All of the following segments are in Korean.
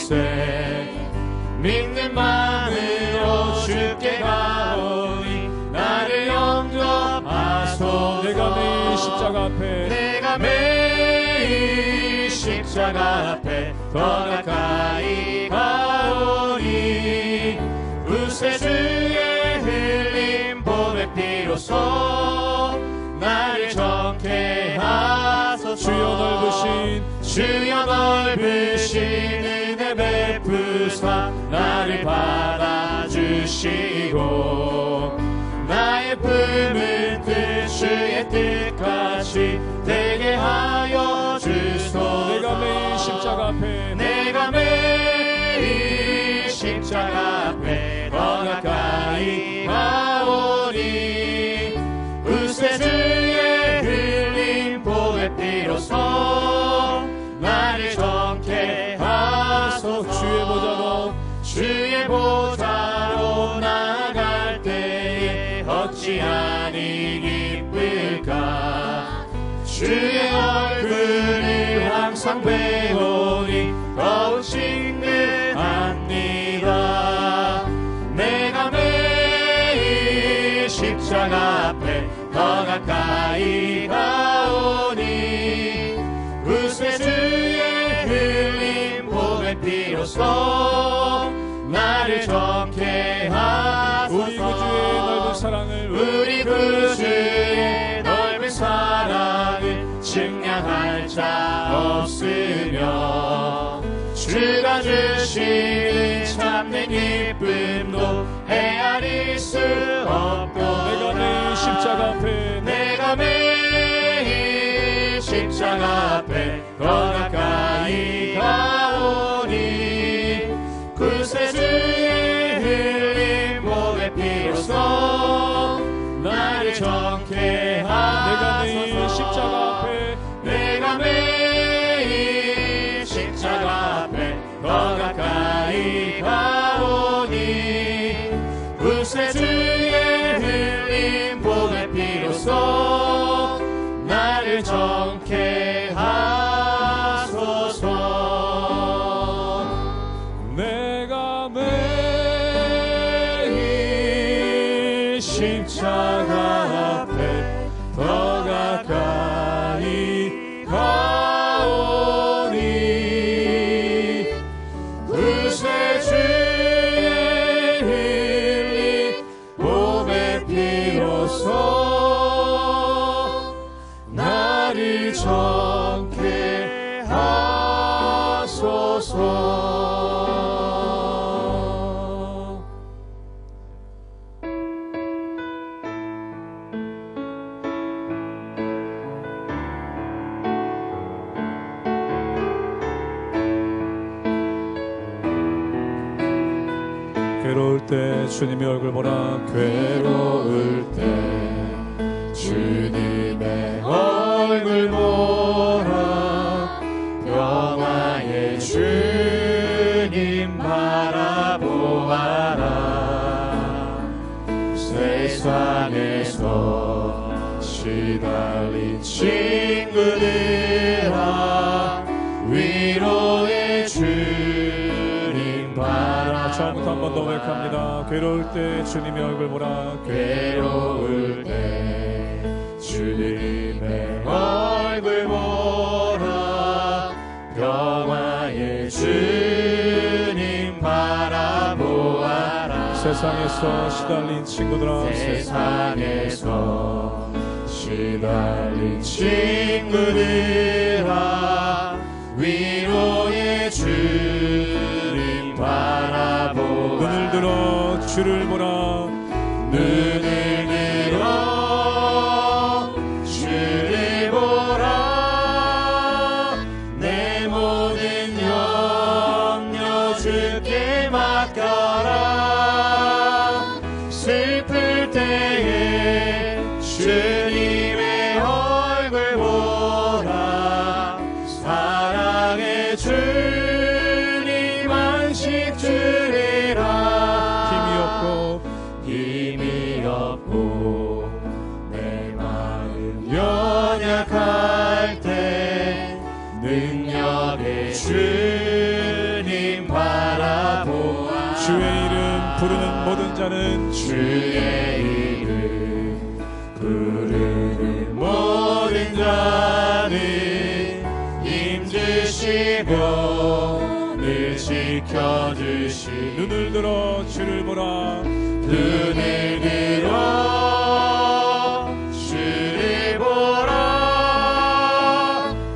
주세. 믿는 마음으로 주께 가오니 나를 영접하소서. 내가 매일 십자가 앞에 내가 매일 십자가 앞에 더 가까이 가오니 구세주의 흘린 보배 피로써 나를 정케 하소서. 주여 넓으신 은혜 베푸사 나를 받아주시고 나의 품은 뜻 주의 뜻같이 되게 하여 주소서. 내가 매일 십자가 앞에 내가 매일 십자가 앞에 더 가까이 가오니 구세주의 흘린 보배 피로써 나를 정케 하소서. 주의 보좌로 나아갈 때에 어찌하니 기쁠까. 주의 얼굴을 항상 배우니 더욱 친근합니다. 내가 매일 십자가 앞에 더 가까이 가오니 구세주의 흘린 보배 피로써 나를 정케 하소서. 우리 구주의 넓은 사랑을 증량할 자 없으며 주가 주시는 참된 기쁨도 헤아릴 수 없고 내가 매일 십자가 앞에 내가 매일 십자가 앞에 더 가까이 가오니 구세주의 흘린 보배 피로써 나를 정케 하소서. 내가 매일 십자가 앞에 내가 매일 십자가 앞에 더 가까이 가오니 구세주의 흘린 보배 피로써 나를 정케 하소서. 내가 매일 십자가 앞에 더 가까이 가오니 구세주의 흘린 보배 피로써 나를 정케 하소서. 괴로울 때 주님의 얼굴 보라. 괴로울 때 주님의 얼굴 보라. 영화의 주님 바라보아라. 세상에서 시달린 친구들아 위로의 주님 바라. 처음부터 한 번 더 고백합니다. 괴로울 때 주님의 얼굴 보라. 괴로울 때 주님의 얼굴 보라. 평화의 주님 바라보아라. 세상에서 시달린 친구들아, 세상에서 시달린 친구들아 위로의 주님 바라보아라. 눈을 들어 주를 보라. 눈을 들어 주를 보라. 내 모든 염려 주께 맡겨라. 슬플 때에 주님의 얼굴 보라. 사랑의 주님 안식 주리라. 힘이 자는 주의 이름 부르는 모든 자는 힘주시고 늘 지켜주시. 눈을 들어 주를 보라. 눈을 들어 주를 보라.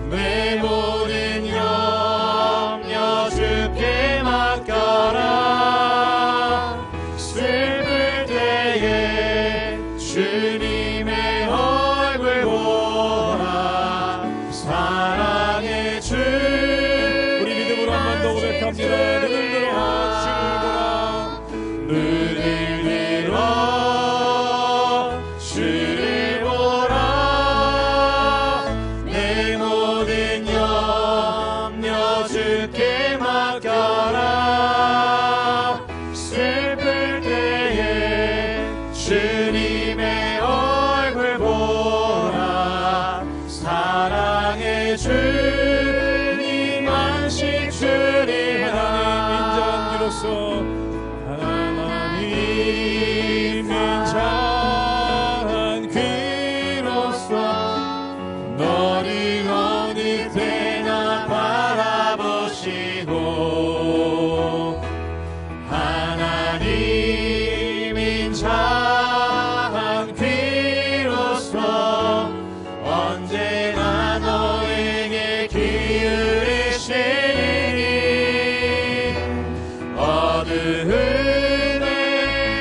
내 모든 염려 주께 맡겨라. 슬플 때에 주님의 얼굴 보라. 사랑의 주. 우리 믿음으로 한 번 더 고백합니다. 눈을 들어 주를 보라. 눈을 들어 주를 보라. 내 모든 염려 주께 맡겨라. 슬플 때에 주님의 얼굴 보라. 사랑의 주님 안식 주님 하나님 인자한 귀로서 하나님 인자한 귀로서 너를 어느 때나 바라보시고 하나님 인자한 귀로서 언제나 너에게 기울이시니 어두움에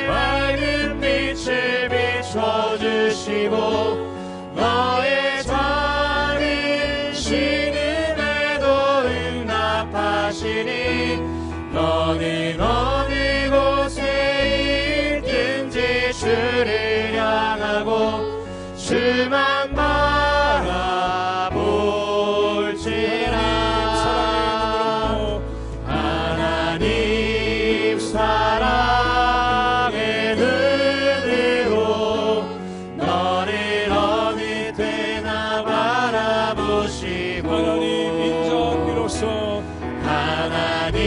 밝은 빛을 비춰주시고 너의 작은 신음에도 응답하시니 너는 어느 곳에 있든지 주를 향하고 주만 바라볼지라. 하나님 사랑의 눈으로 너를 어느 때나 바라보시고 하나님 인자한 귀로서 하나님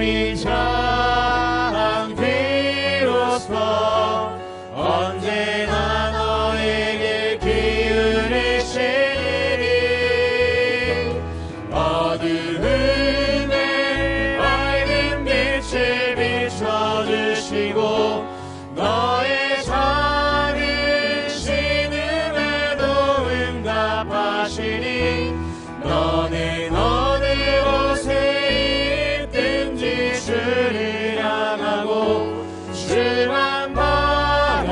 인자한 귀로서 언제나 너에게 기울이시니 어두움에 밝은 빛을 비춰주시고 너의 작은 신음에도 응답하시니 너는 어느 곳에 있든지 주를 향하고 주만 바라볼지라.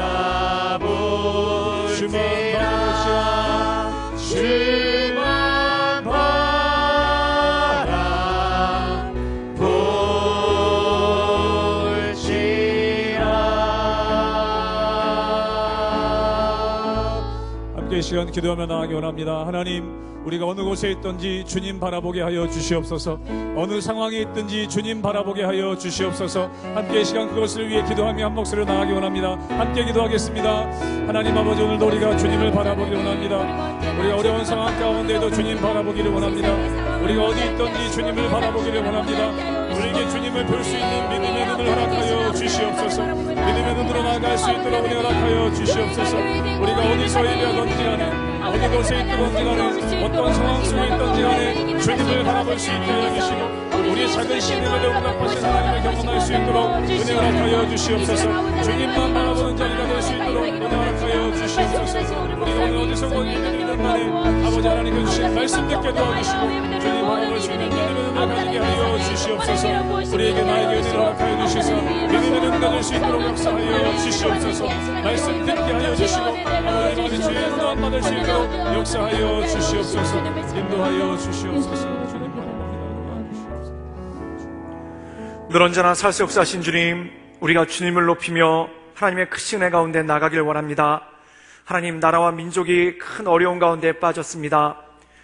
주만 바라볼지라. 함께 이 시간 기도하며 나아가기 원합니다. 하나님, 우리가 어느 곳에 있든지 주님 바라보게 하여 주시옵소서. 어느 상황에 있든지 주님 바라보게 하여 주시옵소서. 함께 이 시간 그것을 위해 기도하며 한 목소리로 나아가기 원합니다. 함께 기도하겠습니다. 하나님 아버지, 오늘도 우리가 주님을 바라보기를 원합니다. 우리가 어려운 상황 가운데에도 주님 바라보기를 원합니다. 우리가 어디 있든지 주님을 바라보기를 원합니다. 우리에게 주님을 볼 수 있는 믿음의 눈을 허락하여 주시옵소서. 믿음의 눈으로 나아갈 수 있도록 은혜 허락하여 주시옵소서. 우리가 어디서 예배하든지 간에 어디 곳에 있든지 간에 어떤 상황 속에 있든지 간에 주님을 바라볼 수 있게 하여 주시고 우리의 작은 신음에도 응답하신 하나님을 경험할 수 있도록 은혜 허락하여 주시옵소서. 주님만 바라보는 자리가 될 수 있도록 은혜 허락하여 주시옵소서. 우리가 오늘 어디서 예배드리든 간에 아버지 하나님께 주신 말씀 듣게 도와주시고 주님 바라볼 수 있는 믿음의 눈을 가지게 하여 주시옵소서. 우리에게 나에게 은혜를 허락하여 주셔서 믿음의 눈을 가질 수 있도록 역사하여 주시옵소서. 말씀 듣게 하여 주시고 아버지 주의 인도함 받을 수 있도록 역사하여 주시옵소서. 인도하여 주시옵소서. 주님 바라봅니다. 늘 언제나 살 수 역사하신 주님, 우리가 주님을 높이며 하나님의 크신 은혜 가운데 나가길 원합니다. 하나님, 나라와 민족이 큰 어려움 가운데 빠졌습니다.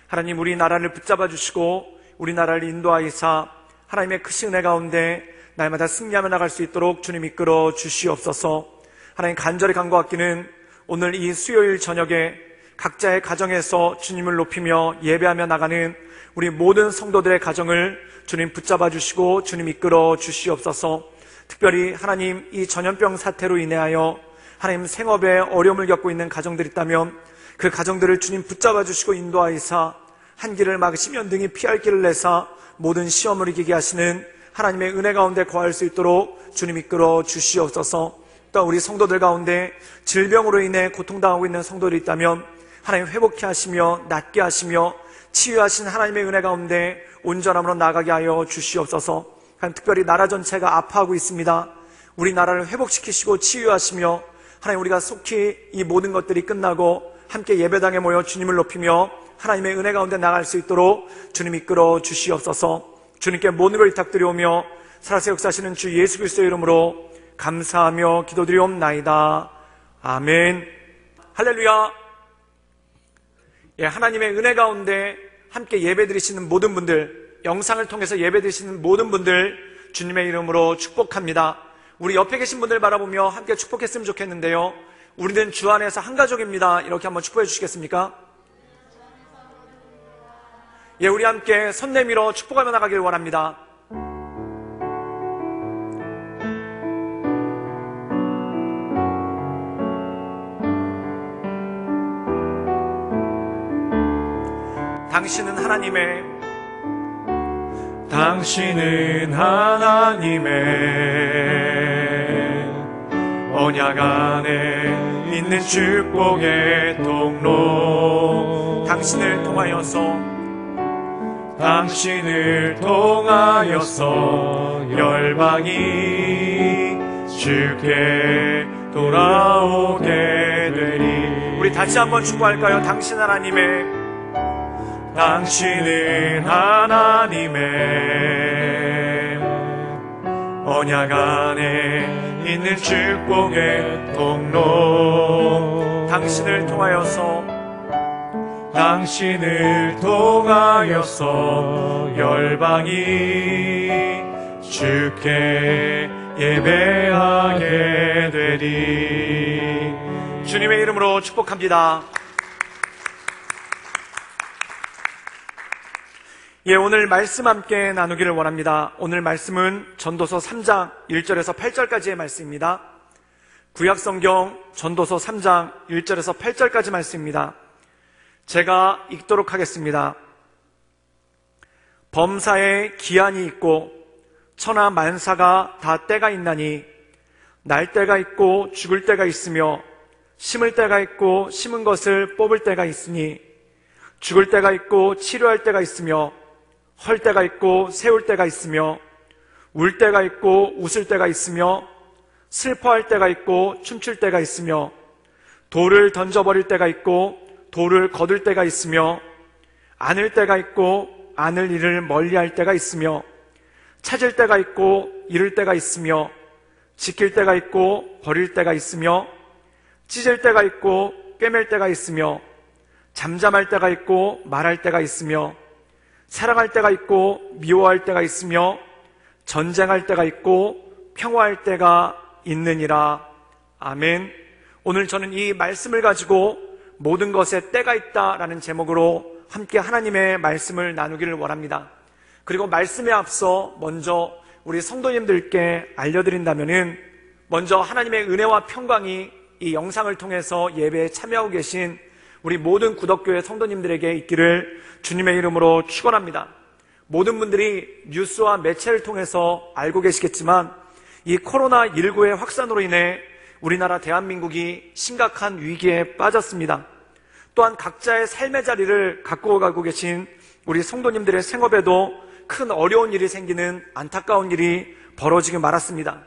하나님, 우리 나라를 붙잡아 주시고 우리 나라를 인도하이사 하나님의 크신 은혜 가운데 날마다 승리하며 나갈 수 있도록 주님 이끌어 주시옵소서. 하나님, 간절히 간구하기는 오늘 이 수요일 저녁에 각자의 가정에서 주님을 높이며 예배하며 나가는 우리 모든 성도들의 가정을 주님 붙잡아 주시고 주님 이끌어 주시옵소서. 특별히 하나님 이 전염병 사태로 인하여 하나님 생업에 어려움을 겪고 있는 가정들이 있다면 그 가정들을 주님 붙잡아 주시고 인도하이사 한 길을 막으시면 등이 피할 길을 내사 모든 시험을 이기게 하시는 하나님의 은혜 가운데 거할 수 있도록 주님 이끌어 주시옵소서. 또 우리 성도들 가운데 질병으로 인해 고통당하고 있는 성도들이 있다면 하나님 회복케 하시며 낫게 하시며 치유하신 하나님의 은혜 가운데 온전함으로 나가게 하여 주시옵소서. 특별히 나라 전체가 아파하고 있습니다. 우리나라를 회복시키시고 치유하시며 하나님 우리가 속히 이 모든 것들이 끝나고 함께 예배당에 모여 주님을 높이며 하나님의 은혜 가운데 나갈 수 있도록 주님 이끌어 주시옵소서. 주님께 모든 걸 부탁드리오며 살아서 역사하시는 주 예수 그리스도의 이름으로 감사하며 기도드리옵나이다. 아멘. 할렐루야. 하나님의 은혜 가운데 함께 예배드리시는 모든 분들, 영상을 통해서 예배드리시는 모든 분들 주님의 이름으로 축복합니다. 우리 옆에 계신 분들 바라보며 함께 축복했으면 좋겠는데요. 우리는 주 안에서 한 가족입니다. 이렇게 한번 축복해 주시겠습니까? 우리 함께 손 내밀어 축복하며 나가길 원합니다. 당신은 하나님의 언약 안에 있는 축복의 통로. 당신을 통하여서 열방이 주께 돌아오게 되리. 우리 다시 한번 축복할까요? 당신은 하나님의 언약 안에 있는 축복의 통로. 당신을 통하여서 열방이 주께 예배하게 되리. 주님의 이름으로 축복합니다. 오늘 말씀 함께 나누기를 원합니다. 오늘 말씀은 전도서 3장 1절에서 8절까지의 말씀입니다. 구약성경 전도서 3장 1절에서 8절까지 말씀입니다. 제가 읽도록 하겠습니다. 범사에 기한이 있고 천하 만사가 다 때가 있나니 날 때가 있고 죽을 때가 있으며 심을 때가 있고 심은 것을 뽑을 때가 있으니 죽을 때가 있고 치료할 때가 있으며 헐 때가 있고 세울 때가 있으며 울 때가 있고 웃을 때가 있으며 슬퍼할 때가 있고 춤출 때가 있으며 돌을 던져버릴 때가 있고 돌을 거둘 때가 있으며 안을 때가 있고 안을 일을 멀리할 때가 있으며 찾을 때가 있고 잃을 때가 있으며 지킬 때가 있고 버릴 때가 있으며 찢을 때가 있고 꿰맬 때가 있으며 잠잠할 때가 있고 말할 때가 있으며 사랑할 때가 있고 미워할 때가 있으며 전쟁할 때가 있고 평화할 때가 있느니라. 아멘. 오늘 저는 이 말씀을 가지고 모든 것에 때가 있다라는 제목으로 함께 하나님의 말씀을 나누기를 원합니다. 그리고 말씀에 앞서 먼저 우리 성도님들께 알려드린다면은 먼저 하나님의 은혜와 평강이 이 영상을 통해서 예배에 참여하고 계신 우리 모든 구덕교회 성도님들에게 있기를 주님의 이름으로 축원합니다. 모든 분들이 뉴스와 매체를 통해서 알고 계시겠지만 이 코로나19의 확산으로 인해 우리나라 대한민국이 심각한 위기에 빠졌습니다. 또한 각자의 삶의 자리를 갖고 가고 계신 우리 성도님들의 생업에도 큰 어려운 일이 생기는 안타까운 일이 벌어지기 말았습니다.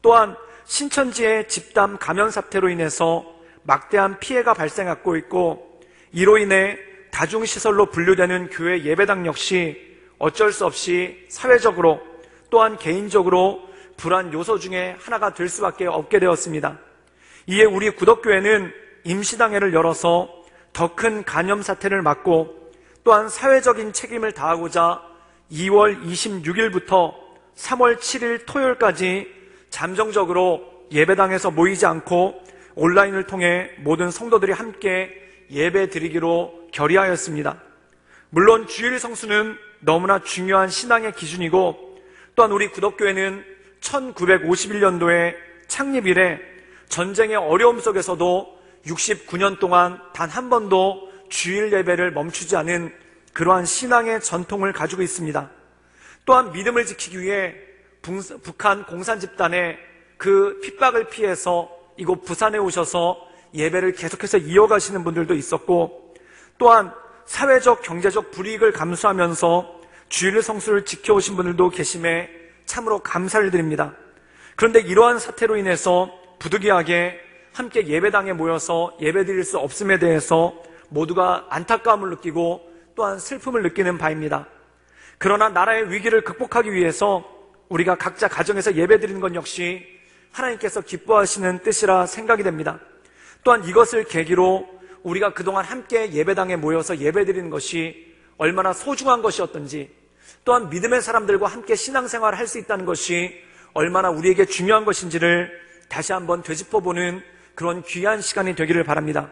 또한 신천지의 집단 감염 사태로 인해서 막대한 피해가 발생하고 있고 이로 인해 다중시설로 분류되는 교회 예배당 역시 어쩔 수 없이 사회적으로 또한 개인적으로 불안 요소 중에 하나가 될 수밖에 없게 되었습니다. 이에 우리 구덕교회는 임시당회를 열어서 더 큰 간염 사태를 막고 또한 사회적인 책임을 다하고자 2월 26일부터 3월 7일 토요일까지 잠정적으로 예배당에서 모이지 않고 온라인을 통해 모든 성도들이 함께 예배 드리기로 결의하였습니다. 물론 주일 성수는 너무나 중요한 신앙의 기준이고 또한 우리 구덕교회는 1951년도에 창립 이래 전쟁의 어려움 속에서도 69년 동안 단 한 번도 주일 예배를 멈추지 않은 그러한 신앙의 전통을 가지고 있습니다. 또한 믿음을 지키기 위해 북한 공산 집단의 그 핍박을 피해서 이곳 부산에 오셔서 예배를 계속해서 이어가시는 분들도 있었고, 또한 사회적 경제적 불이익을 감수하면서 주일 성수를 지켜오신 분들도 계심에 참으로 감사를 드립니다. 그런데 이러한 사태로 인해서 부득이하게 함께 예배당에 모여서 예배드릴 수 없음에 대해서 모두가 안타까움을 느끼고 또한 슬픔을 느끼는 바입니다. 그러나 나라의 위기를 극복하기 위해서 우리가 각자 가정에서 예배드리는 것 역시 하나님께서 기뻐하시는 뜻이라 생각이 됩니다. 또한 이것을 계기로 우리가 그동안 함께 예배당에 모여서 예배드리는 것이 얼마나 소중한 것이었던지, 또한 믿음의 사람들과 함께 신앙생활을 할 수 있다는 것이 얼마나 우리에게 중요한 것인지를 다시 한번 되짚어보는 그런 귀한 시간이 되기를 바랍니다.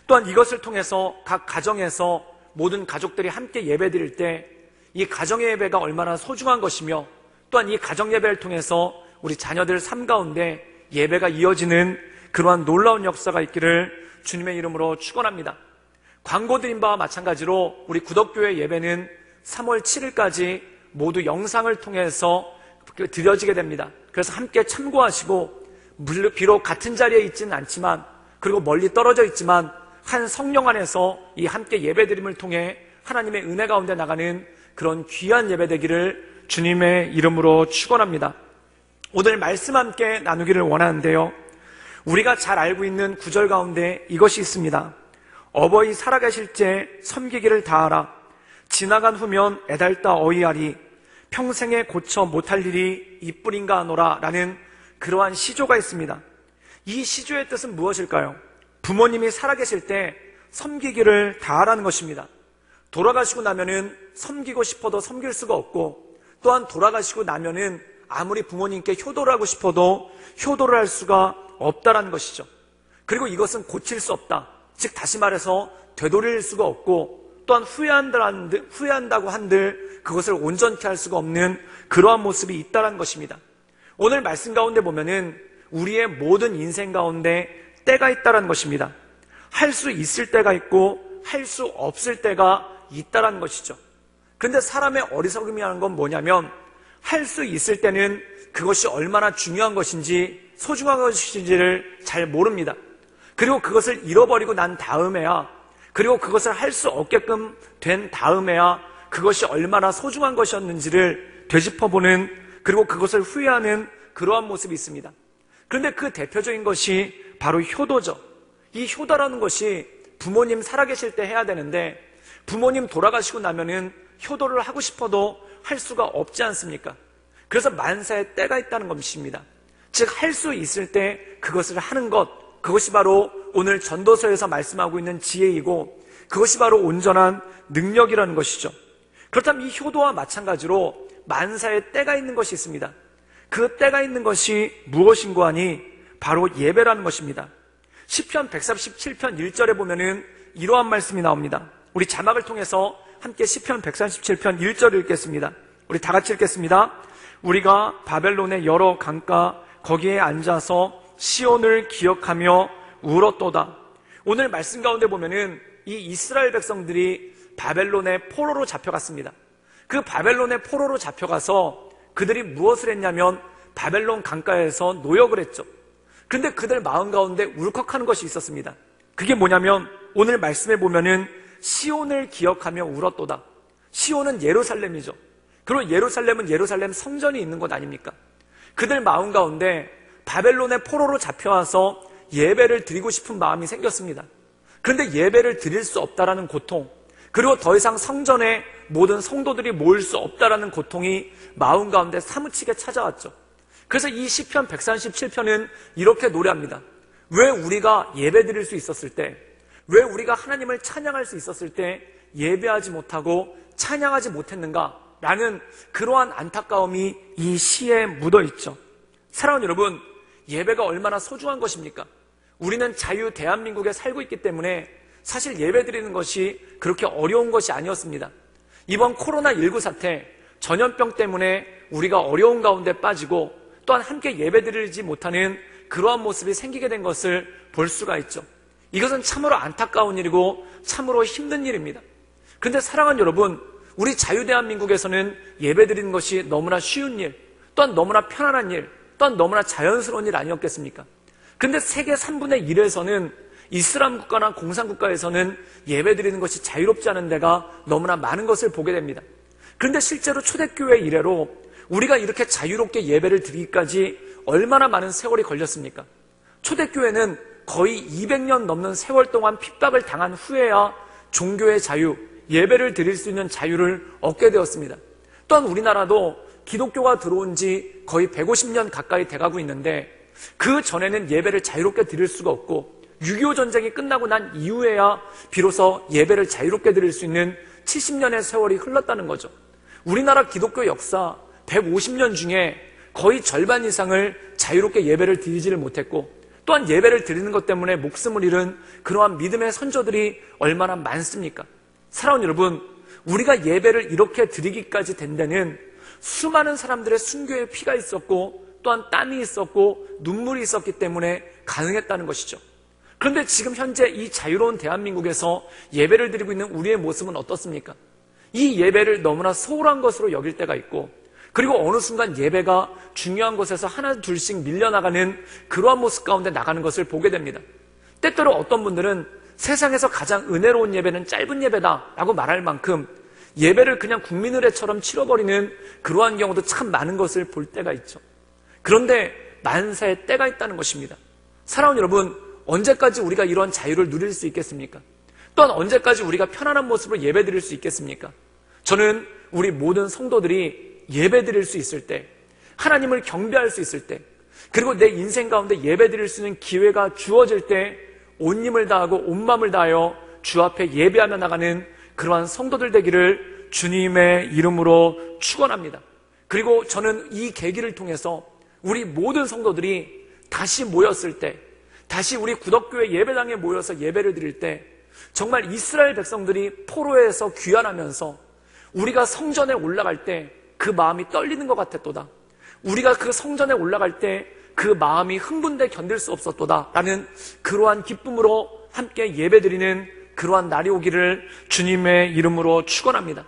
또한 이것을 통해서 각 가정에서 모든 가족들이 함께 예배드릴 때 이 가정의 예배가 얼마나 소중한 것이며, 또한 이 가정 예배를 통해서 우리 자녀들 삶 가운데 예배가 이어지는 그러한 놀라운 역사가 있기를 주님의 이름으로 축원합니다. 광고 드린 바와 마찬가지로 우리 구덕교회 예배는 3월 7일까지 모두 영상을 통해서 드려지게 됩니다. 그래서 함께 참고하시고, 비록 같은 자리에 있지는 않지만, 그리고 멀리 떨어져 있지만 한 성령 안에서 이 함께 예배드림을 통해 하나님의 은혜 가운데 나가는 그런 귀한 예배 되기를 주님의 이름으로 축원합니다. 오늘 말씀 함께 나누기를 원하는데요, 우리가 잘 알고 있는 구절 가운데 이것이 있습니다. 어버이 살아계실 때 섬기기를 다하라. 지나간 후면 애달다 어이하리. 평생에 고쳐 못할 일이 이뿐인가 하노라. 라는 그러한 시조가 있습니다. 이 시조의 뜻은 무엇일까요? 부모님이 살아계실 때 섬기기를 다하라는 것입니다. 돌아가시고 나면은 섬기고 싶어도 섬길 수가 없고, 또한 돌아가시고 나면은 아무리 부모님께 효도를 하고 싶어도 효도를 할 수가 없다라는 것이죠. 그리고 이것은 고칠 수 없다. 즉 다시 말해서 되돌릴 수가 없고, 또한 후회한다고 한들 그것을 온전케 할 수가 없는 그러한 모습이 있다라는 것입니다. 오늘 말씀 가운데 보면은 우리의 모든 인생 가운데 때가 있다라는 것입니다. 할 수 있을 때가 있고 할 수 없을 때가 있다라는 것이죠. 그런데 사람의 어리석음이라는 건 뭐냐면, 할 수 있을 때는 그것이 얼마나 중요한 것인지 소중한 것인지를 잘 모릅니다. 그리고 그것을 잃어버리고 난 다음에야, 그리고 그것을 할 수 없게끔 된 다음에야 그것이 얼마나 소중한 것이었는지를 되짚어보는, 그리고 그것을 후회하는 그러한 모습이 있습니다. 그런데 그 대표적인 것이 바로 효도죠. 이 효도라는 것이 부모님 살아계실 때 해야 되는데, 부모님 돌아가시고 나면은 효도를 하고 싶어도 할 수가 없지 않습니까? 그래서 만사에 때가 있다는 것입니다. 즉 할 수 있을 때 그것을 하는 것, 그것이 바로 오늘 전도서에서 말씀하고 있는 지혜이고, 그것이 바로 온전한 능력이라는 것이죠. 그렇다면 이 효도와 마찬가지로 만사에 때가 있는 것이 있습니다. 그 때가 있는 것이 무엇인고 하니 바로 예배라는 것입니다. 시편 137편 1절에 보면은 이러한 말씀이 나옵니다. 우리 자막을 통해서 함께 시편 137편 1절을 읽겠습니다. 우리 다 같이 읽겠습니다. 우리가 바벨론의 여러 강가 거기에 앉아서 시온을 기억하며 울었도다. 오늘 말씀 가운데 보면은 이 이스라엘 백성들이 바벨론의 포로로 잡혀갔습니다. 그 바벨론의 포로로 잡혀가서 그들이 무엇을 했냐면 바벨론 강가에서 노역을 했죠. 그런데 그들 마음 가운데 울컥하는 것이 있었습니다. 그게 뭐냐면 오늘 말씀에 보면은 시온을 기억하며 울었도다. 시온은 예루살렘이죠. 그리고 예루살렘은 예루살렘 성전이 있는 곳 아닙니까? 그들 마음 가운데 바벨론의 포로로 잡혀와서 예배를 드리고 싶은 마음이 생겼습니다. 그런데 예배를 드릴 수 없다라는 고통, 그리고 더 이상 성전에 모든 성도들이 모일 수 없다라는 고통이 마음 가운데 사무치게 찾아왔죠. 그래서 이 시편 137편은 이렇게 노래합니다. 왜 우리가 예배 드릴 수 있었을 때, 왜 우리가 하나님을 찬양할 수 있었을 때 예배하지 못하고 찬양하지 못했는가? 라는 그러한 안타까움이 이 시에 묻어있죠. 사랑하는 여러분, 예배가 얼마나 소중한 것입니까? 우리는 자유 대한민국에 살고 있기 때문에 사실 예배 드리는 것이 그렇게 어려운 것이 아니었습니다. 이번 코로나19 사태, 전염병 때문에 우리가 어려운 가운데 빠지고, 또한 함께 예배드리지 못하는 그러한 모습이 생기게 된 것을 볼 수가 있죠. 이것은 참으로 안타까운 일이고 참으로 힘든 일입니다. 그런데 사랑하는 여러분, 우리 자유대한민국에서는 예배드리는 것이 너무나 쉬운 일, 또한 너무나 편안한 일, 또한 너무나 자연스러운 일 아니었겠습니까? 그런데 세계 3분의 1에서는 이슬람 국가나 공산국가에서는 예배드리는 것이 자유롭지 않은 데가 너무나 많은 것을 보게 됩니다. 그런데 실제로 초대교회 이래로 우리가 이렇게 자유롭게 예배를 드리기까지 얼마나 많은 세월이 걸렸습니까? 초대교회는 거의 200년 넘는 세월 동안 핍박을 당한 후에야 종교의 자유, 예배를 드릴 수 있는 자유를 얻게 되었습니다. 또한 우리나라도 기독교가 들어온 지 거의 150년 가까이 돼가고 있는데 그 전에는 예배를 자유롭게 드릴 수가 없고 6.25 전쟁이 끝나고 난 이후에야 비로소 예배를 자유롭게 드릴 수 있는 70년의 세월이 흘렀다는 거죠. 우리나라 기독교 역사 150년 중에 거의 절반 이상을 자유롭게 예배를 드리지를 못했고 또한 예배를 드리는 것 때문에 목숨을 잃은 그러한 믿음의 선조들이 얼마나 많습니까? 사랑하는 여러분, 우리가 예배를 이렇게 드리기까지 된 데는 수많은 사람들의 순교의 피가 있었고 또한 땀이 있었고 눈물이 있었기 때문에 가능했다는 것이죠. 그런데 지금 현재 이 자유로운 대한민국에서 예배를 드리고 있는 우리의 모습은 어떻습니까? 이 예배를 너무나 소홀한 것으로 여길 때가 있고 그리고 어느 순간 예배가 중요한 곳에서 하나 둘씩 밀려나가는 그러한 모습 가운데 나가는 것을 보게 됩니다. 때때로 어떤 분들은 세상에서 가장 은혜로운 예배는 짧은 예배다라고 말할 만큼 예배를 그냥 국민의례처럼 치러버리는 그러한 경우도 참 많은 것을 볼 때가 있죠. 그런데 만사의 때가 있다는 것입니다. 사랑하는 여러분, 언제까지 우리가 이런 자유를 누릴 수 있겠습니까? 또한 언제까지 우리가 편안한 모습으로 예배드릴 수 있겠습니까? 저는 우리 모든 성도들이 예배드릴 수 있을 때, 하나님을 경배할 수 있을 때, 그리고 내 인생 가운데 예배드릴 수 있는 기회가 주어질 때 온 힘을 다하고 온 마음을 다하여 주 앞에 예배하며 나가는 그러한 성도들 되기를 주님의 이름으로 축원합니다. 그리고 저는 이 계기를 통해서 우리 모든 성도들이 다시 모였을 때, 다시 우리 구덕교회 예배당에 모여서 예배를 드릴 때 정말 이스라엘 백성들이 포로에서 귀환하면서 우리가 성전에 올라갈 때 그 마음이 떨리는 것 같았도다. 우리가 그 성전에 올라갈 때 그 마음이 흥분돼 견딜 수 없었도다 라는 그러한 기쁨으로 함께 예배드리는 그러한 날이 오기를 주님의 이름으로 축원합니다.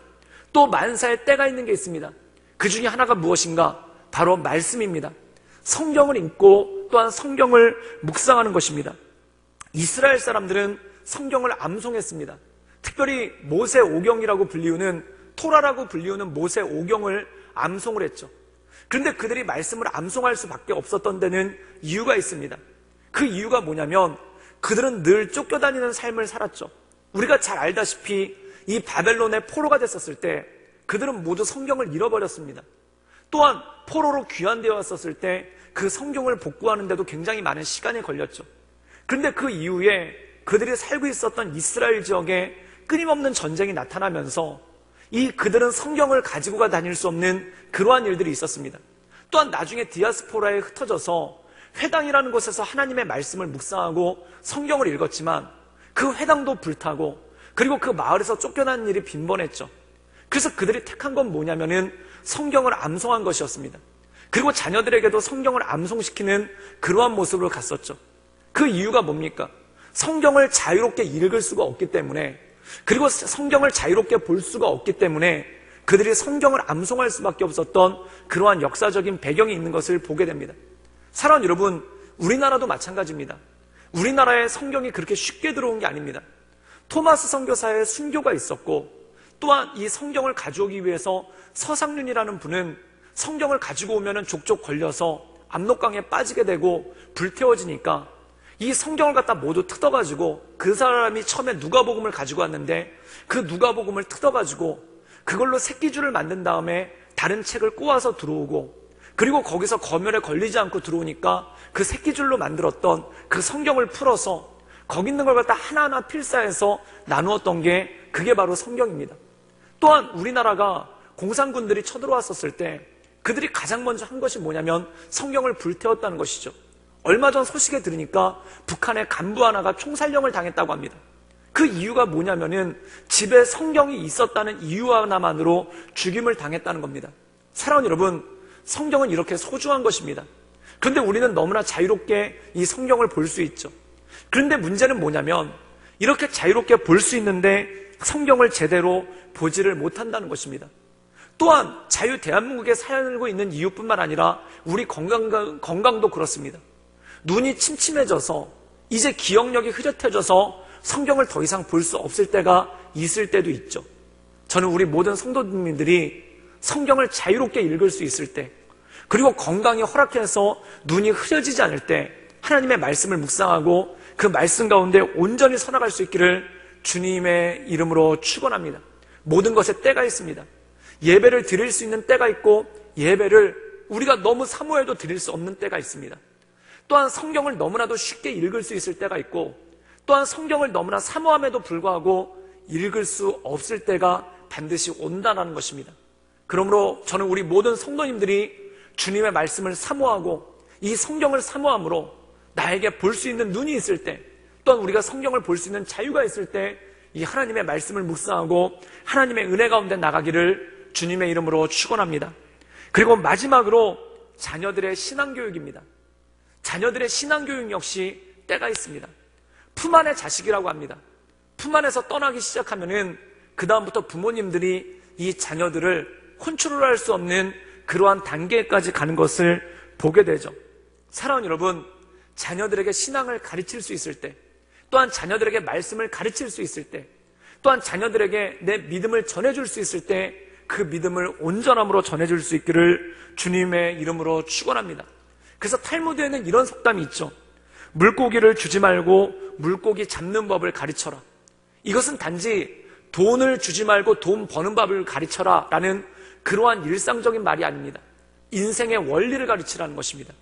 또 만사의 때가 있는 게 있습니다. 그 중에 하나가 무엇인가? 바로 말씀입니다. 성경을 읽고 또한 성경을 묵상하는 것입니다. 이스라엘 사람들은 성경을 암송했습니다. 특별히 모세 오경이라고 불리우는 토라라고 불리우는 모세 오경을 암송을 했죠. 그런데 그들이 말씀을 암송할 수밖에 없었던 데는 이유가 있습니다. 그 이유가 뭐냐면 그들은 늘 쫓겨다니는 삶을 살았죠. 우리가 잘 알다시피 이 바벨론의 포로가 됐었을 때 그들은 모두 성경을 잃어버렸습니다. 또한 포로로 귀환되어 왔었을 때 그 성경을 복구하는데도 굉장히 많은 시간이 걸렸죠. 그런데 그 이후에 그들이 살고 있었던 이스라엘 지역에 끊임없는 전쟁이 나타나면서 그들은 성경을 가지고 다닐 수 없는 그러한 일들이 있었습니다. 또한 나중에 디아스포라에 흩어져서 회당이라는 곳에서 하나님의 말씀을 묵상하고 성경을 읽었지만 그 회당도 불타고 그리고 그 마을에서 쫓겨나는 일이 빈번했죠. 그래서 그들이 택한 건 뭐냐면은 성경을 암송한 것이었습니다. 그리고 자녀들에게도 성경을 암송시키는 그러한 모습으로 갔었죠. 그 이유가 뭡니까? 성경을 자유롭게 읽을 수가 없기 때문에 그리고 성경을 자유롭게 볼 수가 없기 때문에 그들이 성경을 암송할 수밖에 없었던 그러한 역사적인 배경이 있는 것을 보게 됩니다. 사랑하는 여러분, 우리나라도 마찬가지입니다. 우리나라에 성경이 그렇게 쉽게 들어온 게 아닙니다. 토마스 선교사의 순교가 있었고 또한 이 성경을 가져오기 위해서 서상륜이라는 분은 성경을 가지고 오면은 족족 걸려서 압록강에 빠지게 되고 불태워지니까 이 성경을 갖다 모두 뜯어가지고 그 사람이 처음에 누가복음을 가지고 왔는데 그 누가복음을 뜯어가지고 그걸로 새끼줄을 만든 다음에 다른 책을 꼬아서 들어오고 그리고 거기서 검열에 걸리지 않고 들어오니까 그 새끼줄로 만들었던 그 성경을 풀어서 거기 있는 걸 갖다 하나하나 필사해서 나누었던 게 그게 바로 성경입니다. 또한 우리나라가 공산군들이 쳐들어왔었을 때 그들이 가장 먼저 한 것이 뭐냐면 성경을 불태웠다는 것이죠. 얼마 전 소식에 들으니까 북한의 간부 하나가 총살령을 당했다고 합니다. 그 이유가 뭐냐면은 집에 성경이 있었다는 이유 하나만으로 죽임을 당했다는 겁니다. 사랑하는 여러분, 성경은 이렇게 소중한 것입니다. 그런데 우리는 너무나 자유롭게 이 성경을 볼 수 있죠. 그런데 문제는 뭐냐면 이렇게 자유롭게 볼 수 있는데 성경을 제대로 보지를 못한다는 것입니다. 또한 자유 대한민국에 살고 있는 이유뿐만 아니라 우리 건강도 그렇습니다. 눈이 침침해져서 이제 기억력이 흐릿해져서 성경을 더 이상 볼 수 없을 때가 있을 때도 있죠. 저는 우리 모든 성도님들이 성경을 자유롭게 읽을 수 있을 때, 그리고 건강이 허락해서 눈이 흐려지지 않을 때 하나님의 말씀을 묵상하고 그 말씀 가운데 온전히 살아갈 수 있기를 주님의 이름으로 축원합니다. 모든 것에 때가 있습니다. 예배를 드릴 수 있는 때가 있고 예배를 우리가 너무 사모해도 드릴 수 없는 때가 있습니다. 또한 성경을 너무나도 쉽게 읽을 수 있을 때가 있고 또한 성경을 너무나 사모함에도 불구하고 읽을 수 없을 때가 반드시 온다는 것입니다. 그러므로 저는 우리 모든 성도님들이 주님의 말씀을 사모하고 이 성경을 사모함으로 나에게 볼 수 있는 눈이 있을 때, 또한 우리가 성경을 볼 수 있는 자유가 있을 때 이 하나님의 말씀을 묵상하고 하나님의 은혜 가운데 나가기를 주님의 이름으로 축원합니다. 그리고 마지막으로 자녀들의 신앙교육입니다. 자녀들의 신앙교육 역시 때가 있습니다. 품 안의 자식이라고 합니다. 품 안에서 떠나기 시작하면은 그 다음부터 부모님들이 이 자녀들을 컨트롤할 수 없는 그러한 단계까지 가는 것을 보게 되죠. 사랑하는 여러분, 자녀들에게 신앙을 가르칠 수 있을 때, 또한 자녀들에게 말씀을 가르칠 수 있을 때, 또한 자녀들에게 내 믿음을 전해줄 수 있을 때 그 믿음을 온전함으로 전해줄 수 있기를 주님의 이름으로 축원합니다. 그래서 탈무드에는 이런 속담이 있죠. 물고기를 주지 말고 물고기 잡는 법을 가르쳐라. 이것은 단지 돈을 주지 말고 돈 버는 법을 가르쳐라 라는 그러한 일상적인 말이 아닙니다. 인생의 원리를 가르치라는 것입니다.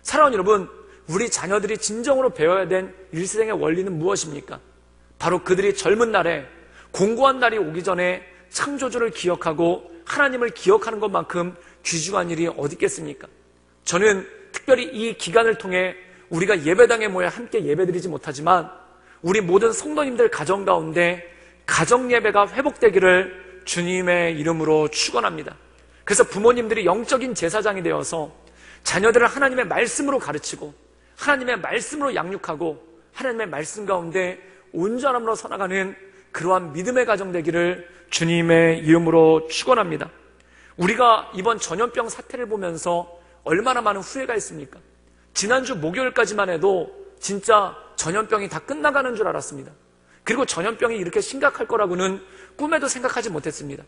사랑하는 여러분, 우리 자녀들이 진정으로 배워야 된 일생의 원리는 무엇입니까? 바로 그들이 젊은 날에 공고한 날이 오기 전에 창조주를 기억하고 하나님을 기억하는 것만큼 귀중한 일이 어디 있겠습니까? 저는 특별히 이 기간을 통해 우리가 예배당에 모여 함께 예배드리지 못하지만 우리 모든 성도님들 가정 가운데 가정 예배가 회복되기를 주님의 이름으로 축원합니다. 그래서 부모님들이 영적인 제사장이 되어서 자녀들을 하나님의 말씀으로 가르치고 하나님의 말씀으로 양육하고 하나님의 말씀 가운데 온전함으로 살아가는 그러한 믿음의 가정 되기를 주님의 이름으로 축원합니다. 우리가 이번 전염병 사태를 보면서 얼마나 많은 후회가 있습니까? 지난주 목요일까지만 해도 진짜 전염병이 다 끝나가는 줄 알았습니다. 그리고 전염병이 이렇게 심각할 거라고는 꿈에도 생각하지 못했습니다.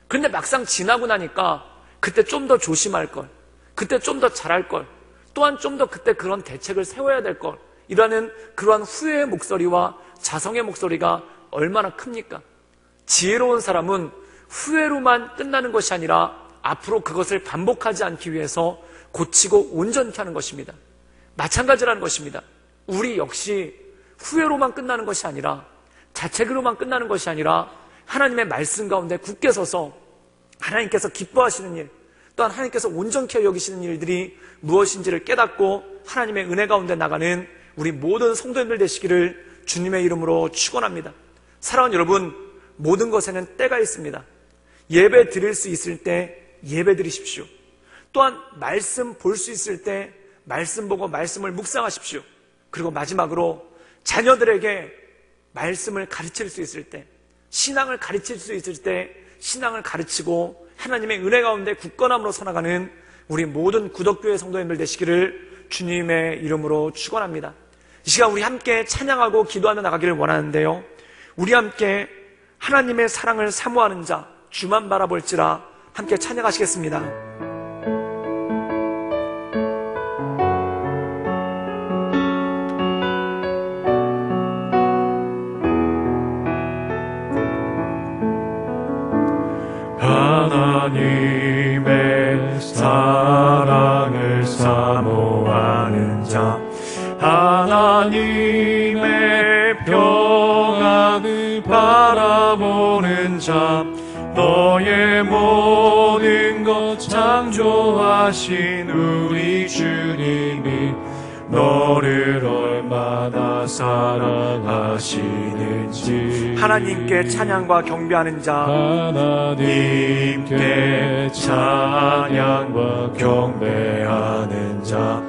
그런데 막상 지나고 나니까 그때 좀 더 조심할 걸, 그때 좀 더 잘할 걸, 또한 좀 더 그때 그런 대책을 세워야 될 걸, 이라는 그러한 후회의 목소리와 자성의 목소리가 얼마나 큽니까? 지혜로운 사람은 후회로만 끝나는 것이 아니라 앞으로 그것을 반복하지 않기 위해서 고치고 온전히 하는 것입니다. 마찬가지라는 것입니다. 우리 역시 후회로만 끝나는 것이 아니라 자책으로만 끝나는 것이 아니라 하나님의 말씀 가운데 굳게 서서 하나님께서 기뻐하시는 일, 또한 하나님께서 온전케 여기시는 일들이 무엇인지를 깨닫고 하나님의 은혜 가운데 나가는 우리 모든 성도님들 되시기를 주님의 이름으로 축원합니다. 사랑하는 여러분, 모든 것에는 때가 있습니다. 예배 드릴 수 있을 때 예배 드리십시오. 또한 말씀 볼 수 있을 때 말씀 보고 말씀을 묵상하십시오. 그리고 마지막으로 자녀들에게 말씀을 가르칠 수 있을 때, 신앙을 가르칠 수 있을 때 신앙을 가르치고 하나님의 은혜 가운데 굳건함으로 살아가는 우리 모든 구덕교회 성도님들 되시기를 주님의 이름으로 축원합니다. 이 시간 우리 함께 찬양하고 기도하며 나가기를 원하는데요, 우리 함께 하나님의 사랑을 사모하는 자, 주만 바라볼지라 함께 찬양하시겠습니다. 하나님의 사랑을 사모하는 자, 하나님의 평안을 바라보는 자, 너의 모든 것 창조하신 우리 주님이 너를 얼마나 사랑하시는지. 하나님께 찬양과 경배하는 자, 하나님께 찬양과 경배하는 자,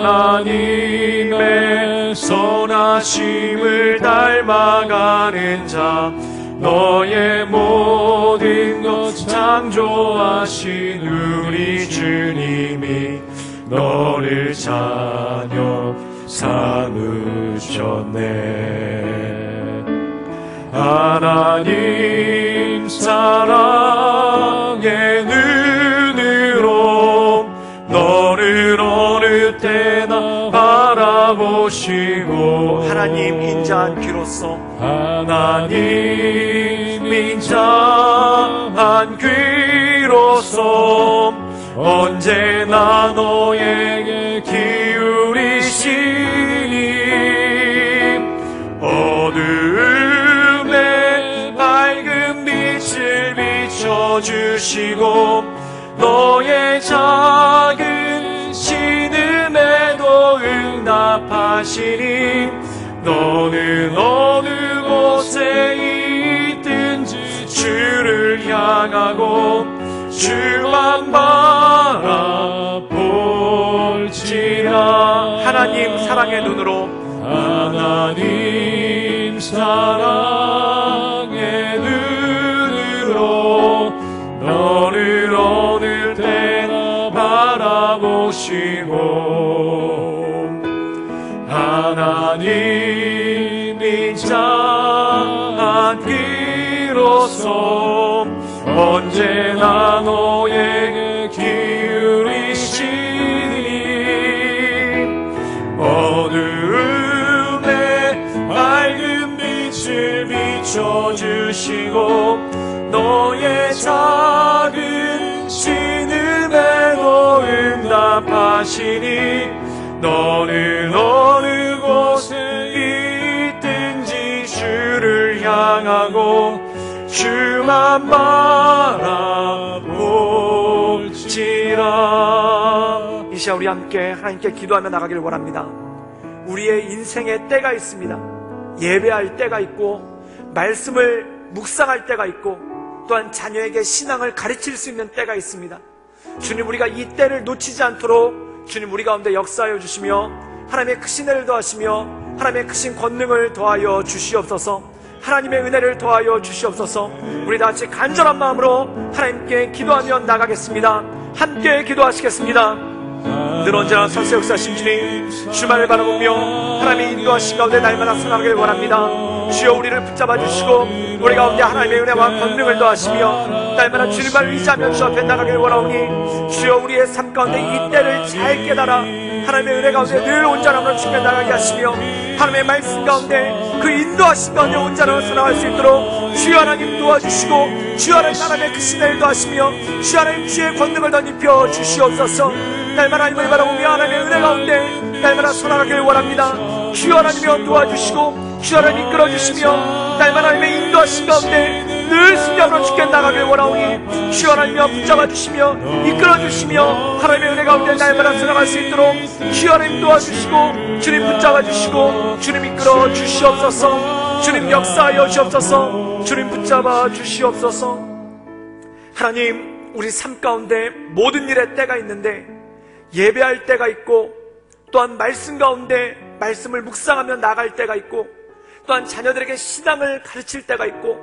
하나님의 선하심을 닮아가는 자, 너의 모든 것 창조하신 우리 주님이 너를 자녀 삼으셨네. 하나님 사랑의 눈으로 너를 어느 때나 바라보시고, 하나님 인자한 귀로서, 하나님 인자한 귀로서 언제나 너에게 기울이시니, 어두움에 밝은 빛을 비춰주시고 너의 작은 신음에도 응답하시니, 너는 어느 곳에 있든지 주를 향하고 주만 바라볼지라. 하나님 사랑의 눈으로, 하나님 사랑의 눈으로 너를 어느 때나 바라보시고, 하나님 인자한 귀로서 언제나 너에게 기울이시니, 어두움에 밝은 빛을 비춰주시고 너의 작은 신음에도 응답하시니, 너는 어느 곳에 있든지 주를 향하고 주만 바라볼지라. 이 시간 우리 함께 하나님께 기도하며 나가기를 원합니다. 우리의 인생에 때가 있습니다. 예배할 때가 있고, 말씀을 묵상할 때가 있고, 또한 자녀에게 신앙을 가르칠 수 있는 때가 있습니다. 주님, 우리가 이 때를 놓치지 않도록 주님 우리 가운데 역사하여 주시며 하나님의 크신 은혜를 더하시며 하나님의 크신 권능을 더하여 주시옵소서. 하나님의 은혜를 더하여 주시옵소서. 우리 다같이 간절한 마음으로 하나님께 기도하며 나가겠습니다. 함께 기도하시겠습니다. 늘 언제나 선세 역사하신 주님, 주만을 바라보며 하나님의 인도하신 가운데 날마다 살아가길 원합니다. 주여, 우리를 붙잡아 주시고 우리 가운데 하나님의 은혜와 권능을 더하시며 날마다 주님을 의지하며 주 앞에 나가길 원하오니, 주여, 우리의 삶 가운데 이 때를 잘 깨달아 하나님의 은혜 가운데 늘 온전함으로 주께 나가게 하시며 하나님의 말씀 가운데 그 인도하신 가운데 온전함으로 살아갈 수 있도록 주여 하나님 도와주시고, 주여 하나님 하나님의 크신 은혜를 더하시며 주여 하나님 주의 권능을 더 입혀 주시옵소서. 날마다 하나님을 바라보며 하나님의 은혜 가운데 날마다 살아가길 원합니다. 주여 하나님이 도와주시고 주여 하나님 이끌어주시며 날마다 하나님의 인도하신 가운데 늘 순종으로 주께 나가길 원하오니, 주여 하나님이여 붙잡아주시며 이끌어주시며 하나님의 은혜 가운데 날마다 살아갈 수 있도록 주여 하나님 도와주시고 주님 붙잡아주시고 주님 이끌어 주시옵소서. 주님 역사하여 주옵소서. 주님 붙잡아 주시옵소서. 하나님, 우리 삶 가운데 모든 일에 때가 있는데 예배할 때가 있고, 또한 말씀 가운데 말씀을 묵상하며 나갈 때가 있고, 또한 자녀들에게 신앙을 가르칠 때가 있고,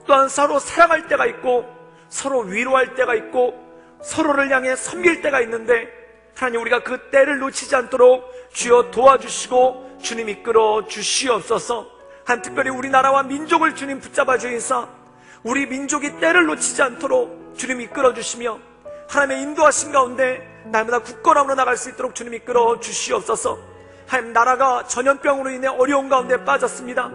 또한 서로 사랑할 때가 있고, 서로 위로할 때가 있고, 서로를 향해 섬길 때가 있는데, 하나님 우리가 그 때를 놓치지 않도록 주여 도와주시고 주님 이끌어 주시옵소서. 한 특별히 우리나라와 민족을 주님 붙잡아 주이사 우리 민족이 때를 놓치지 않도록 주님 이끌어 주시며 하나님의 인도하신 가운데 날마다 굳건함으로 나갈 수 있도록 주님 이끌어 주시옵소서. 하나님, 나라가 전염병으로 인해 어려운 가운데 빠졌습니다.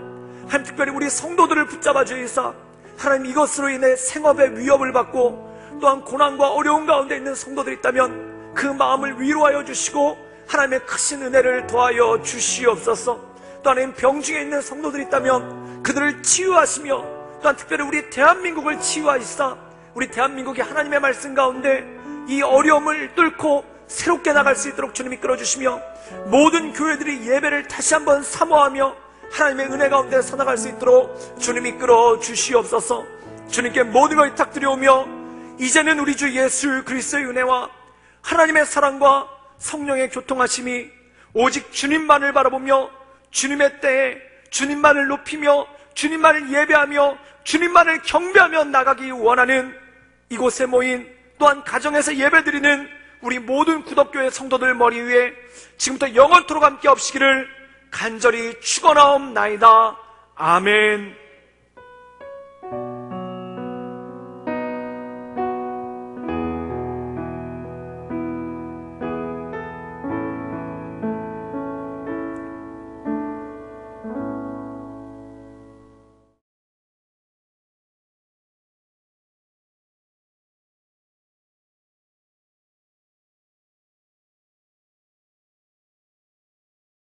하나님, 특별히 우리 성도들을 붙잡아 주이사 하나님, 이것으로 인해 생업의 위협을 받고 또한 고난과 어려운 가운데 있는 성도들이 있다면 그 마음을 위로하여 주시고 하나님의 크신 은혜를 더하여 주시옵소서. 또 하나님, 병중에 있는 성도들이 있다면 그들을 치유하시며 또한 특별히 우리 대한민국을 치유하시사 우리 대한민국이 하나님의 말씀 가운데 이 어려움을 뚫고 새롭게 나갈 수 있도록 주님이 이끌어주시며, 모든 교회들이 예배를 다시 한번 사모하며 하나님의 은혜 가운데 살아갈 수 있도록 주님이 이끌어 주시옵소서. 주님께 모든 걸 부탁드려오며, 이제는 우리 주 예수 그리스도의 은혜와 하나님의 사랑과 성령의 교통하심이 오직 주님만을 바라보며 주님의 때에 주님만을 높이며 주님만을 예배하며 주님만을 경배하며 나가기 원하는 이곳에 모인, 또한 가정에서 예배드리는 우리 모든 구덕교회 성도들 머리 위에 지금부터 영원토록 함께 없시기를 간절히 축원하옵나이다. 아멘.